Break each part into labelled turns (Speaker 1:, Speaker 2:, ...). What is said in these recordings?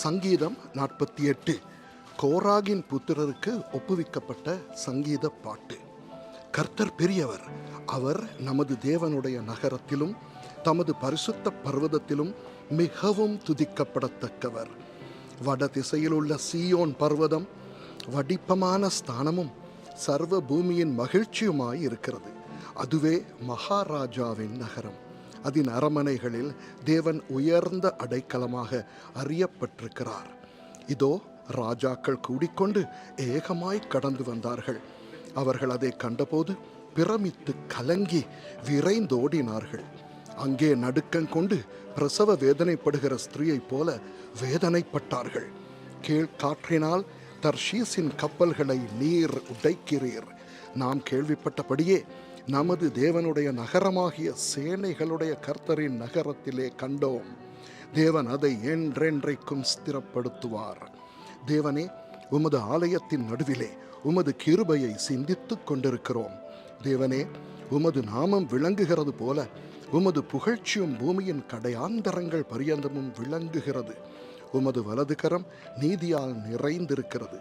Speaker 1: சங்கீதம் 48 கோராகின் புத்திரருக்கு ஒப்புவிக்கப்பட்ட சங்கீத பாட்டு. கர்த்தர் பெரியவர், அவர் நமது தேவனுடைய நகரத்திலும் தமது பரிசுத்த பர்வதத்திலும் மிகவும் துதிக்கப்படத்தக்கவர். வட திசையில் உள்ள சீயோன் பர்வதம் வடிப்பமான ஸ்தானமும் சர்வ பூமியின் மகிழ்ச்சியுமாய் இருக்கிறது. அதுவே மகாராஜாவின் நகரம். அதன் அரமனைகளில் தேவன் உயர்ந்த அடைக்கலமாக அறியப்பட்டிருக்கிறார். இதோ ராஜாக்கள் கூடிக்கொண்டு ஏகமாய் கடந்து வந்தார்கள். அவர்கள் அதை கண்டபோது பிரமித்து கலங்கி விரைந்தோடினார்கள். அங்கே நடுக்கங்கொண்டு பிரசவ வேதனைப்படுகிற ஸ்திரீயைப் போல வேதனைப்பட்டார்கள். காற்றினால் தர்ஷீசின் கப்பல்களை நீர் உடைக்கிறீர். நாம் கேள்விப்பட்டபடியே நமது தேவனுடைய நகரமாகிய சேனைகளுடைய கர்த்தரின் நகரத்திலே கண்டோம். தேவன் அதை என்றென்றைக்கும் ஸ்திரப்படுத்துவார். தேவனே, உமது ஆலயத்தின் நடுவிலே உமது கிருபையை சிந்தித்துக் கொண்டிருக்கிறோம். தேவனே, உமது நாமம் விளங்குகிறது போல உமது புகழ்ச்சியும் பூமியின் கடையாந்தரங்கள் பரியந்தமும் விளங்குகிறது. உமது வலது கரம் நீதியால் நிறைந்திருக்கிறது.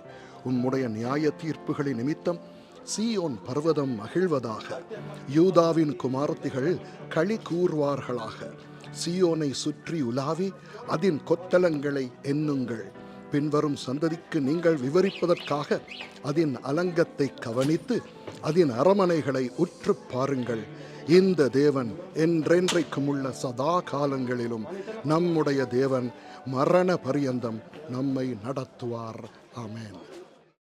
Speaker 1: உம்முடைய நியாய தீர்ப்புகளின் நிமித்தம் சீயோன் பர்வதம் மகிழ்வதாக. யூதாவின் குமாரத்திகள் களி கூர்வார்களாக. சீயோனை சுற்றி உலாவி அதன் கொத்தலங்களை எண்ணுங்கள். பின்வரும் சந்ததிக்கு நீங்கள் விவரிப்பதற்காக அதன் அலங்கத்தை கவனித்து அதன் அரமனைகளை உற்று பாருங்கள். இந்த தேவன் என்றென்றைக்கும் உள்ள சதா காலங்களிலும் நம்முடைய தேவன் மரண பரியந்தம் நம்மை நடத்துவார். ஆமென்.